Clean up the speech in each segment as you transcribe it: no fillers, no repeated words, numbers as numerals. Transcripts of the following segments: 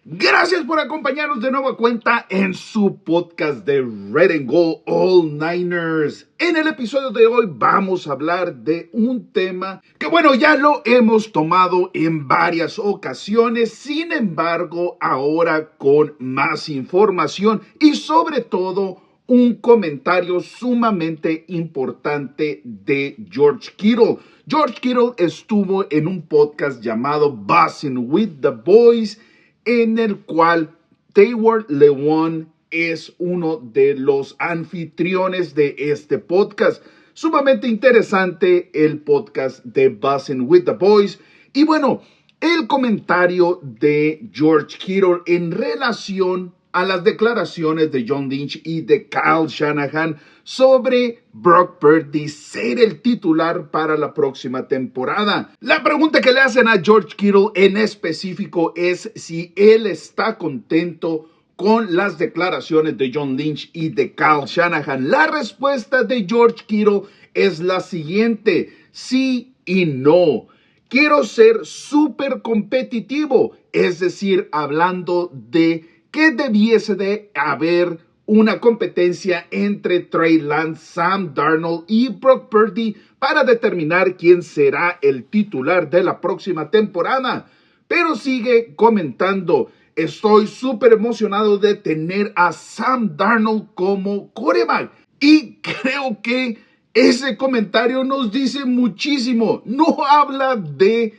Gracias por acompañarnos de nueva cuenta en su podcast de Red and Gold All Niners. En el episodio de hoy vamos a hablar de un tema que, bueno, ya lo hemos tomado en varias ocasiones. Sin embargo, ahora con más información y sobre todo un comentario sumamente importante de George Kittle. George Kittle estuvo en un podcast llamado Buzzing with the Boys, en el cual Taylor Lewan es uno de los anfitriones de este podcast. Sumamente interesante el podcast de Buzzing with the Boys. Y bueno, el comentario de George Kittle en relación a las declaraciones de John Lynch y de Kyle Shanahan sobre Brock Purdy ser el titular para la próxima temporada. La pregunta que le hacen a George Kittle en específico es si él está contento con las declaraciones de John Lynch y de Kyle Shanahan. La respuesta de George Kittle es la siguiente: sí y no. Quiero ser súper competitivo, es decir, hablando de que debiese de haber una competencia entre Trey Lance, Sam Darnold y Brock Purdy para determinar quién será el titular de la próxima temporada. Pero sigue comentando: estoy súper emocionado de tener a Sam Darnold como quarterback. Y creo que ese comentario nos dice muchísimo. No habla de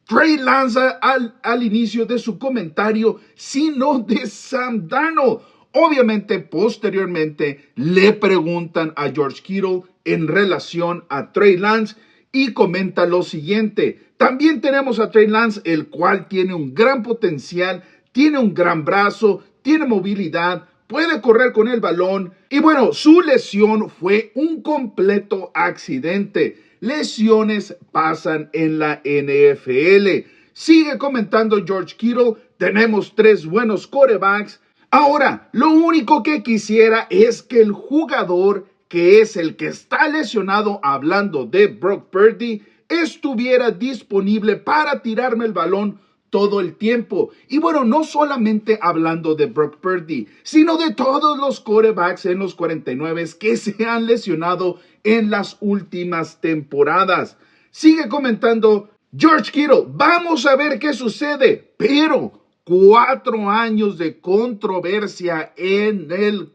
Trey Lance al inicio de su comentario, sino de Sam Darnold. Obviamente, posteriormente, le preguntan a George Kittle en relación a Trey Lance y comenta lo siguiente: también tenemos a Trey Lance, el cual tiene un gran potencial, tiene un gran brazo, tiene movilidad, puede correr con el balón. Y bueno, su lesión fue un completo accidente. Lesiones pasan en la NFL. Sigue comentando George Kittle: tenemos 3 buenos quarterbacks. Ahora, lo único que quisiera es que el jugador que es el que está lesionado, hablando de Brock Purdy, estuviera disponible para tirarme el balón todo el tiempo. Y bueno, no solamente hablando de Brock Purdy, sino de todos los quarterbacks en los 49 que se han lesionado en las últimas temporadas. Sigue comentando George Kittle: vamos a ver qué sucede, pero 4 años de controversia en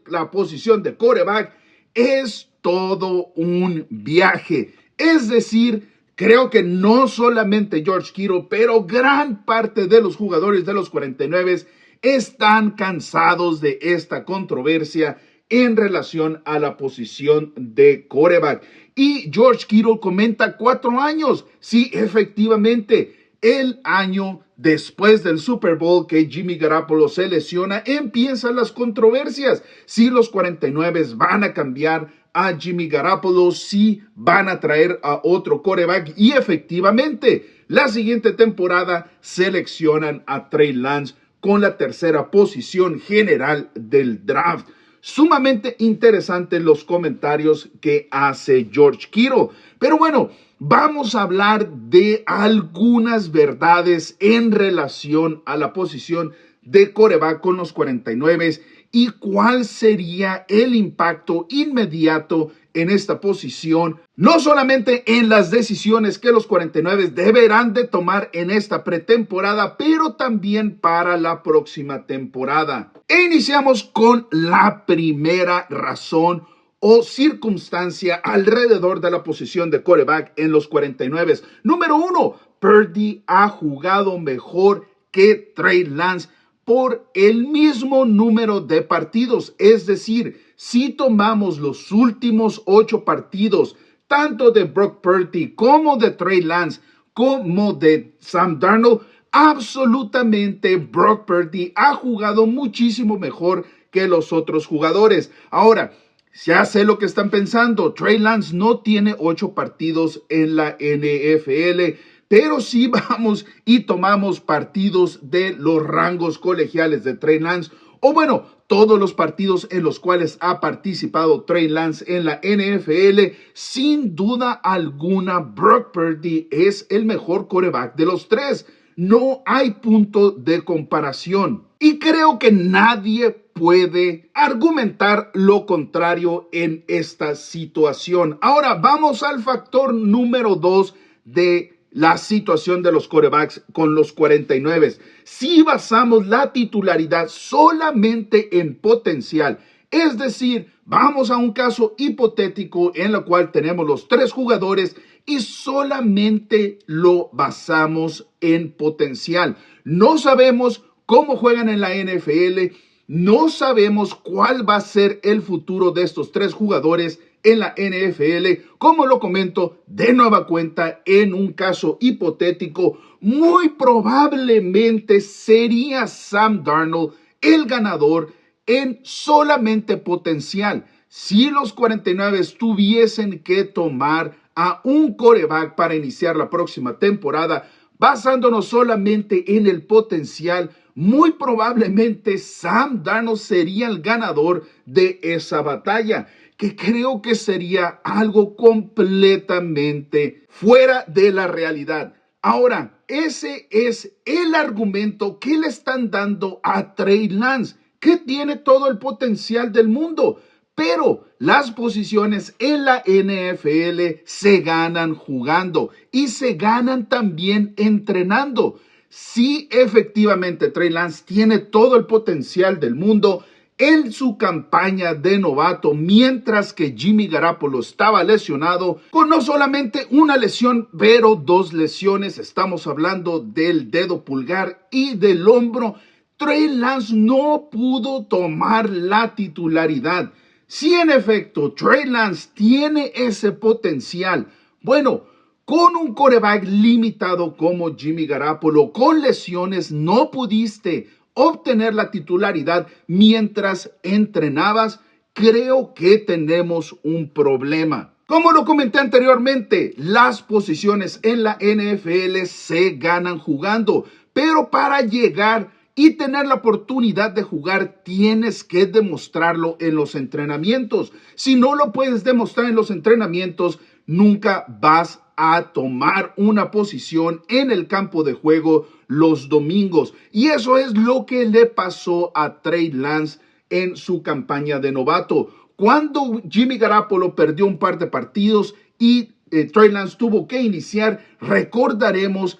la posición de quarterback es todo un viaje. Es decir, creo que no solamente George Kittle, pero gran parte de los jugadores de los 49 están cansados de esta controversia en relación a la posición de quarterback. Y George Kittle comenta 4 años. Sí, efectivamente, el año después del Super Bowl que Jimmy Garoppolo se lesiona, empiezan las controversias. Si los 49 van a cambiar a Jimmy Garoppolo, si van a traer a otro quarterback. Y efectivamente, la siguiente temporada seleccionan a Trey Lance con la 3ª posición general del draft. Sumamente interesantes los comentarios que hace George Kittle. Pero bueno, vamos a hablar de algunas verdades en relación a la posición de quarterback con los 49 y cuál sería el impacto inmediato en esta posición, no solamente en las decisiones que los 49 deberán de tomar en esta pretemporada, pero también para la próxima temporada. E iniciamos con la primera razón o circunstancia alrededor de la posición de quarterback en los 49. Número 1, Purdy ha jugado mejor que Trey Lance por el mismo número de partidos. Es decir, si tomamos los últimos 8 partidos, tanto de Brock Purdy como de Trey Lance, como de Sam Darnold, absolutamente Brock Purdy ha jugado muchísimo mejor que los otros jugadores. Ahora, ya sé lo que están pensando: Trey Lance no tiene 8 partidos en la NFL. Pero si vamos y tomamos partidos de los rangos colegiales de Trey Lance, o bueno, todos los partidos en los cuales ha participado Trey Lance en la NFL, sin duda alguna, Brock Purdy es el mejor quarterback de los tres. No hay punto de comparación. Y creo que nadie puede argumentar lo contrario en esta situación. Ahora vamos al factor número 2 de la situación de los quarterbacks con los 49. Si basamos la titularidad solamente en potencial, es decir, vamos a un caso hipotético en el cual tenemos los tres jugadores y solamente lo basamos en potencial. No sabemos cómo juegan en la NFL, no sabemos cuál va a ser el futuro de estos tres jugadores en la NFL. Como lo comento de nueva cuenta, en un caso hipotético, muy probablemente sería Sam Darnold el ganador en solamente potencial. Si los 49 tuviesen que tomar a un quarterback para iniciar la próxima temporada, basándonos solamente en el potencial, muy probablemente Sam Darnold sería el ganador de esa batalla, que creo que sería algo completamente fuera de la realidad. Ahora, ese es el argumento que le están dando a Trey Lance, que tiene todo el potencial del mundo. Pero las posiciones en la NFL se ganan jugando y se ganan también entrenando. Sí, efectivamente, Trey Lance tiene todo el potencial del mundo en su campaña de novato, mientras que Jimmy Garoppolo estaba lesionado con no solamente una lesión, pero dos lesiones. Estamos hablando del dedo pulgar y del hombro. Trey Lance no pudo tomar la titularidad. Si en efecto Trey Lance tiene ese potencial, bueno, con un quarterback limitado como Jimmy Garoppolo, con lesiones, no pudiste obtener la titularidad mientras entrenabas, creo que tenemos un problema. Como lo comenté anteriormente, las posiciones en la NFL se ganan jugando, pero para llegar y tener la oportunidad de jugar, tienes que demostrarlo en los entrenamientos. Si no lo puedes demostrar en los entrenamientos, nunca vas a tomar una posición en el campo de juego los domingos. Y eso es lo que le pasó a Trey Lance en su campaña de novato. Cuando Jimmy Garoppolo perdió un par de partidos y Trey Lance tuvo que iniciar, recordaremos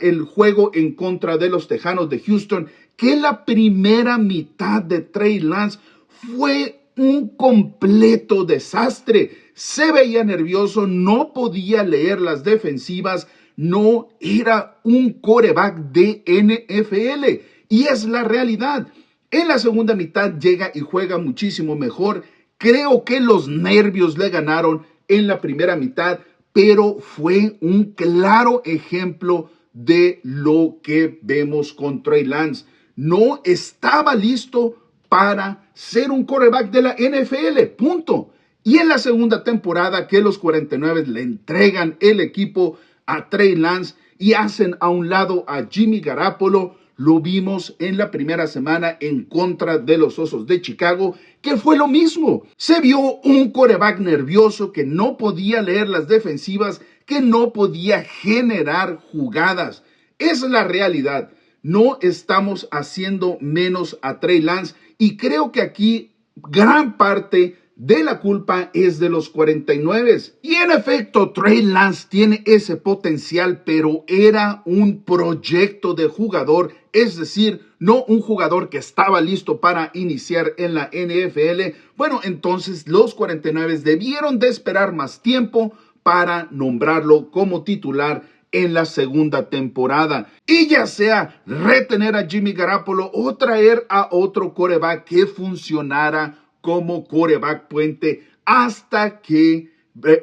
el juego en contra de los Tejanos de Houston, que la primera mitad de Trey Lance fue un completo desastre. Se veía nervioso, no podía leer las defensivas, no era un quarterback de NFL. Y es la realidad. En la segunda mitad llega y juega muchísimo mejor. Creo que los nervios le ganaron en la primera mitad, pero fue un claro ejemplo de lo que vemos con Trey Lance. No estaba listo para ser un quarterback de la NFL, punto. Y en la segunda temporada que los 49 le entregan el equipo a Trey Lance y hacen a un lado a Jimmy Garoppolo, lo vimos en la primera semana en contra de los Osos de Chicago, que fue lo mismo. Se vio un quarterback nervioso que no podía leer las defensivas, que no podía generar jugadas. Esa es la realidad. No estamos haciendo menos a Trey Lance y creo que aquí gran parte de la culpa es de los 49. Y en efecto, Trey Lance tiene ese potencial, pero era un proyecto de jugador, es decir, no un jugador que estaba listo para iniciar en la NFL. Bueno, entonces los 49 debieron de esperar más tiempo para nombrarlo como titular en la segunda temporada. Y ya sea retener a Jimmy Garoppolo o traer a otro quarterback que funcionara como quarterback puente hasta que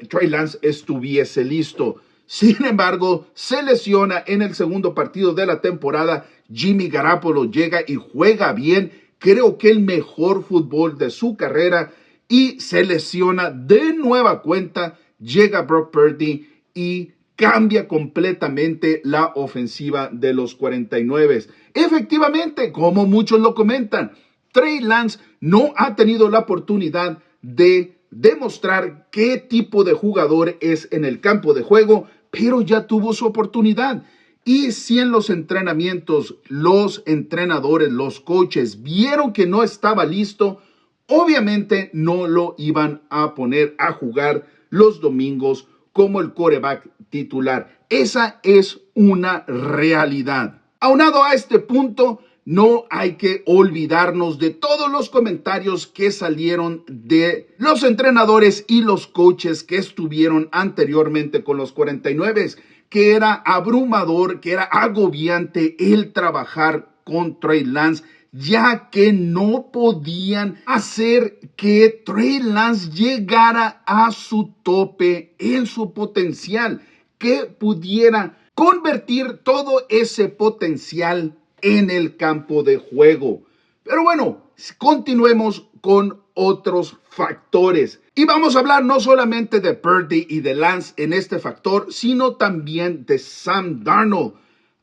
Trey Lance estuviese listo. Sin embargo, se lesiona en el segundo partido de la temporada. Jimmy Garoppolo llega y juega bien, creo que el mejor fútbol de su carrera, y se lesiona de nueva cuenta. Llega Brock Purdy y cambia completamente la ofensiva de los 49. Efectivamente, como muchos lo comentan, Trey Lance no ha tenido la oportunidad de demostrar qué tipo de jugador es en el campo de juego, pero ya tuvo su oportunidad. Y si en los entrenamientos los entrenadores, los coaches vieron que no estaba listo, obviamente no lo iban a poner a jugar los domingos como el quarterback titular. Esa es una realidad. Aunado a este punto, no hay que olvidarnos de todos los comentarios que salieron de los entrenadores y los coaches que estuvieron anteriormente con los 49, que era abrumador, que era agobiante el trabajar con Trey Lance, ya que no podían hacer que Trey Lance llegara a su tope en su potencial, que pudiera convertir todo ese potencial en el campo de juego. Pero bueno, continuemos con otros factores. Y vamos a hablar no solamente de Purdy y de Lance en este factor, sino también de Sam Darnold.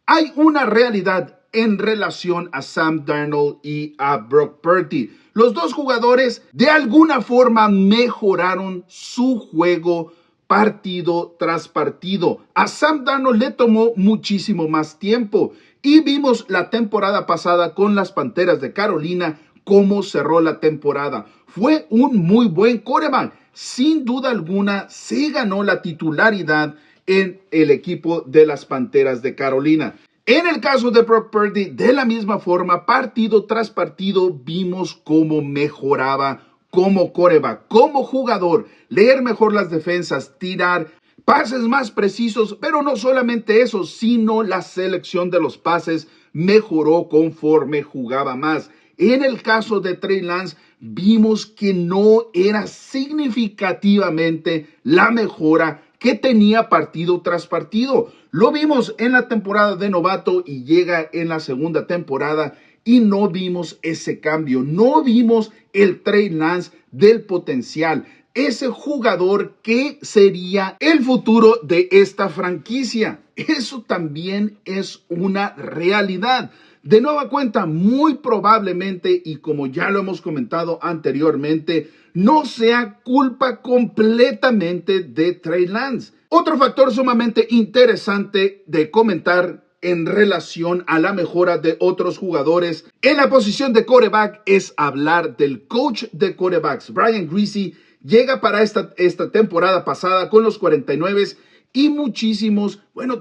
Hay una realidad en relación a Sam Darnold y a Brock Purdy. Los dos jugadores de alguna forma mejoraron su juego partido tras partido. A Sam Darnold le tomó muchísimo más tiempo y vimos la temporada pasada con las Panteras de Carolina cómo cerró la temporada. Fue un muy buen quarterback. Sin duda alguna se ganó la titularidad en el equipo de las Panteras de Carolina. En el caso de Brock Purdy, de la misma forma, partido tras partido, vimos cómo mejoraba como quarterback, como jugador, leer mejor las defensas, tirar pases más precisos, pero no solamente eso, sino la selección de los pases mejoró conforme jugaba más. En el caso de Trey Lance, vimos que no era significativamente la mejora que tenía partido tras partido. Lo vimos en la temporada de novato y llega en la segunda temporada y no vimos ese cambio. No vimos el Trey Lance del potencial, ese jugador que sería el futuro de esta franquicia. Eso también es una realidad. De nueva cuenta, muy probablemente, y como ya lo hemos comentado anteriormente, no sea culpa completamente de Trey Lance. Otro factor sumamente interesante de comentar en relación a la mejora de otros jugadores en la posición de quarterback es hablar del coach de quarterbacks. Brian Griese llega para esta temporada pasada con los 49 y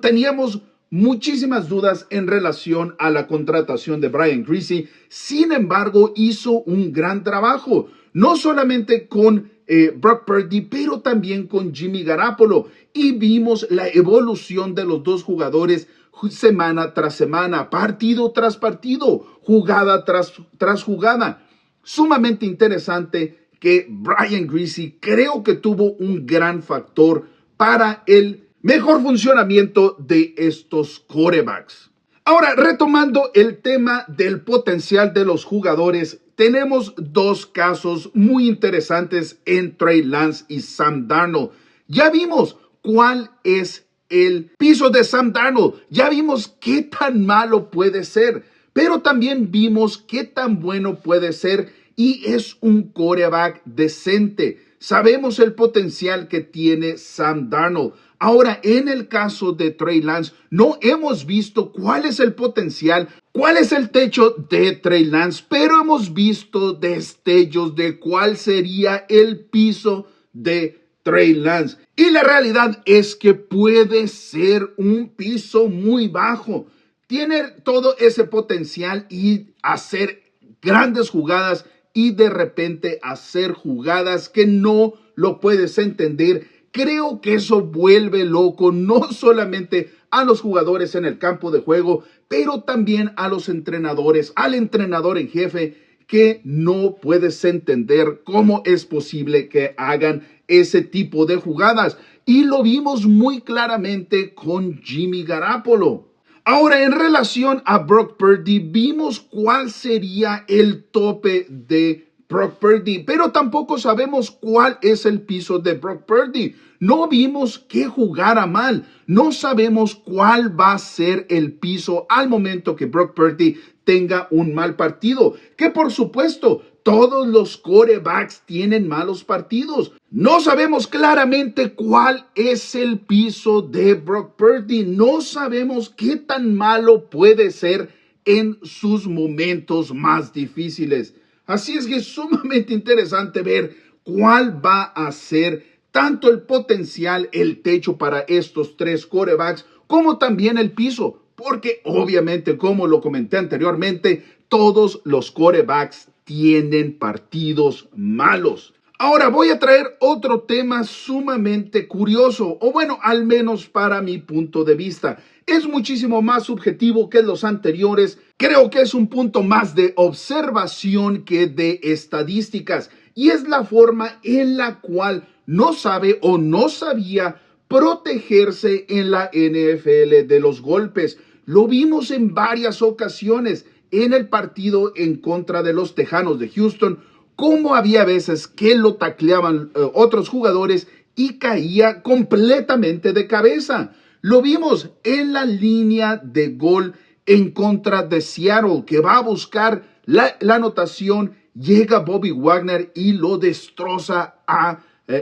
teníamos muchísimas dudas en relación a la contratación de Brian Griese. Sin embargo, hizo un gran trabajo, no solamente con Brock Purdy, pero también con Jimmy Garoppolo. Y vimos la evolución de los dos jugadores semana tras semana, partido tras partido, jugada tras jugada. Sumamente interesante que Brian Griese creo que tuvo un gran factor para el mejor funcionamiento de estos quarterbacks. Ahora, retomando el tema del potencial de los jugadores, tenemos dos casos muy interesantes en Trey Lance y Sam Darnold. Ya vimos cuál es el piso de Sam Darnold. Ya vimos qué tan malo puede ser, pero también vimos qué tan bueno puede ser y es un quarterback decente. Sabemos el potencial que tiene Sam Darnold. Ahora, en el caso de Trey Lance, no hemos visto cuál es el potencial, cuál es el techo de Trey Lance, pero hemos visto destellos de cuál sería el piso de Trey Lance. Y la realidad es que puede ser un piso muy bajo. Tiene todo ese potencial y hacer grandes jugadas y de repente hacer jugadas que no lo puedes entender. Creo que eso vuelve loco no solamente a los jugadores en el campo de juego, pero también a los entrenadores, al entrenador en jefe, que no puedes entender cómo es posible que hagan ese tipo de jugadas. Y lo vimos muy claramente con Jimmy Garoppolo. Ahora, en relación a Brock Purdy, vimos cuál sería el tope de Brock Purdy, pero tampoco sabemos cuál es el piso de Brock Purdy. No vimos que jugara mal. No sabemos cuál va a ser el piso al momento que Brock Purdy tenga un mal partido. Que por supuesto, todos los quarterbacks tienen malos partidos. No sabemos claramente cuál es el piso de Brock Purdy. No sabemos qué tan malo puede ser en sus momentos más difíciles. Así es que es sumamente interesante ver cuál va a ser tanto el potencial, el techo para estos tres quarterbacks, como también el piso. Porque obviamente, como lo comenté anteriormente, todos los quarterbacks tienen partidos malos. Ahora voy a traer otro tema sumamente curioso, o bueno, al menos para mi punto de vista. Es muchísimo más subjetivo que los anteriores. Creo que es un punto más de observación que de estadísticas. Y es la forma en la cual no sabe o no sabía protegerse en la NFL de los golpes. Lo vimos en varias ocasiones en el partido en contra de los Tejanos de Houston, cómo había veces que lo tacleaban otros jugadores y caía completamente de cabeza. Lo vimos en la línea de gol en contra de Seattle, que va a buscar la anotación, llega Bobby Wagner y lo destroza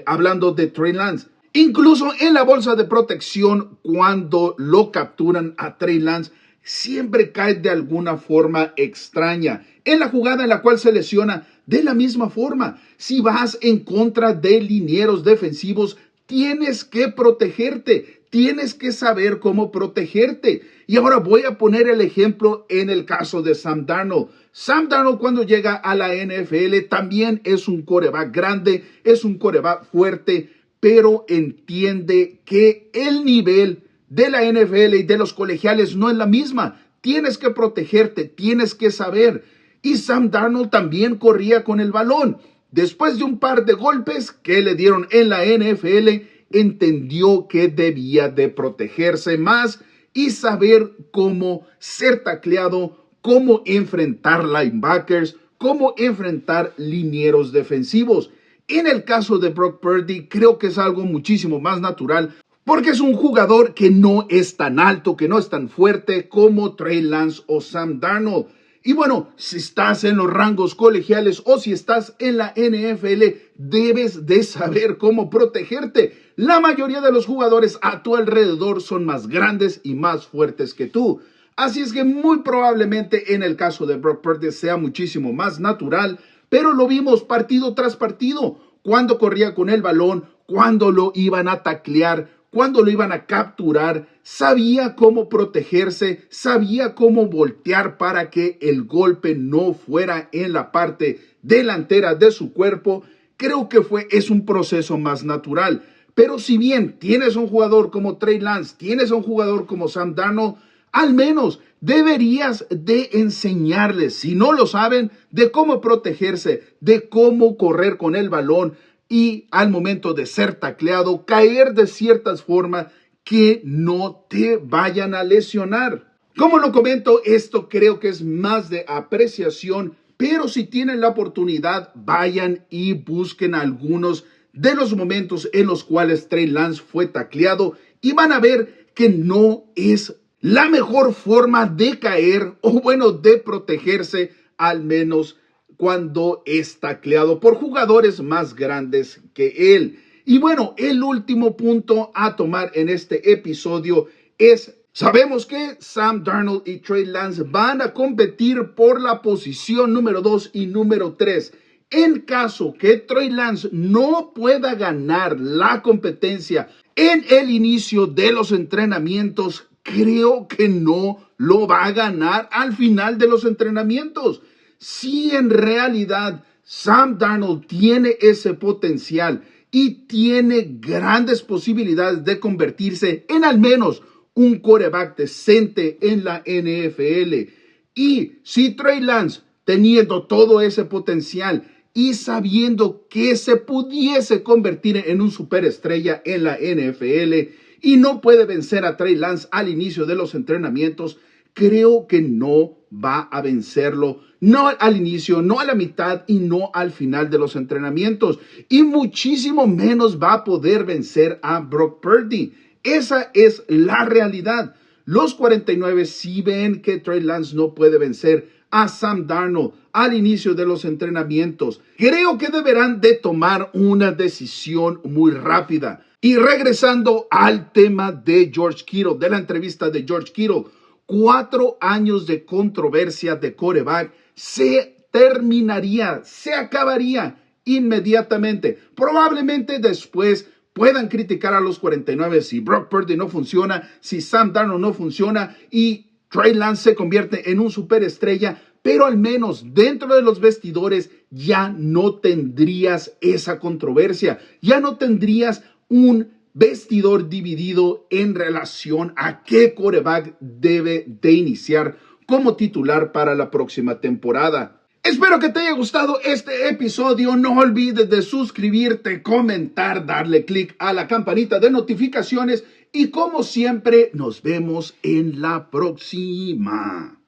hablando de Trey Lance. Incluso en la bolsa de protección, cuando lo capturan a Trey Lance, siempre cae de alguna forma extraña. En la jugada en la cual se lesiona, de la misma forma, si vas en contra de linieros defensivos, tienes que protegerte, tienes que saber cómo protegerte. Y ahora voy a poner el ejemplo en el caso de Sam Darnold. Sam Darnold, cuando llega a la NFL, también es un quarterback grande, es un quarterback fuerte, pero entiende que el nivel de la NFL y de los colegiales no es la misma. Tienes que protegerte, tienes que saber. Y Sam Darnold también corría con el balón. Después de un par de golpes que le dieron en la NFL, entendió que debía de protegerse más y saber cómo ser tacleado, cómo enfrentar linebackers, cómo enfrentar linieros defensivos. En el caso de Brock Purdy, creo que es algo muchísimo más natural, porque es un jugador que no es tan alto, que no es tan fuerte como Trey Lance o Sam Darnold. Y bueno, si estás en los rangos colegiales o si estás en la NFL, debes de saber cómo protegerte. La mayoría de los jugadores a tu alrededor son más grandes y más fuertes que tú. Así es que muy probablemente en el caso de Brock Purdy sea muchísimo más natural, pero lo vimos partido tras partido, cuando corría con el balón, cuando lo iban a taclear, cuando lo iban a capturar, sabía cómo protegerse, sabía cómo voltear para que el golpe no fuera en la parte delantera de su cuerpo. Creo que es un proceso más natural. Pero si bien tienes un jugador como Trey Lance, tienes un jugador como Sam Darnold, al menos deberías de enseñarles, si no lo saben, de cómo protegerse, de cómo correr con el balón y al momento de ser tacleado, caer de ciertas formas que no te vayan a lesionar. Como lo comento, esto creo que es más de apreciación, pero si tienen la oportunidad, vayan y busquen algunos de los momentos en los cuales Trey Lance fue tacleado y van a ver que no es la mejor forma de caer o bueno, de protegerse, al menos cuando es tacleado por jugadores más grandes que él. Y bueno, el último punto a tomar en este episodio es: sabemos que Sam Darnold y Trey Lance van a competir por la posición número 2 y número 3. En caso que Trey Lance no pueda ganar la competencia en el inicio de los entrenamientos, creo que no lo va a ganar al final de los entrenamientos. Si en realidad Sam Darnold tiene ese potencial y tiene grandes posibilidades de convertirse en al menos un quarterback decente en la NFL, y si Trey Lance, teniendo todo ese potencial y sabiendo que se pudiese convertir en un superestrella en la NFL y no puede vencer a Trey Lance al inicio de los entrenamientos, creo que no va a vencerlo, no al inicio, no a la mitad y no al final de los entrenamientos, y muchísimo menos va a poder vencer a Brock Purdy. Esa es la realidad. Los 49 sí ven que Trey Lance no puede vencer a Sam Darnold al inicio de los entrenamientos. Creo que deberán de tomar una decisión muy rápida. Y regresando al tema de George Kittle, de la entrevista de George Kittle, 4 años de controversia de quarterback se terminaría, se acabaría inmediatamente. Probablemente después puedan criticar a los 49 si Brock Purdy no funciona, si Sam Darnold no funciona y Trey Lance se convierte en un superestrella, pero al menos dentro de los vestidores ya no tendrías esa controversia, ya no tendrías un vestidor dividido en relación a qué quarterback debe de iniciar como titular para la próxima temporada. Espero que te haya gustado este episodio. No olvides de suscribirte, comentar, darle click a la campanita de notificaciones y como siempre nos vemos en la próxima.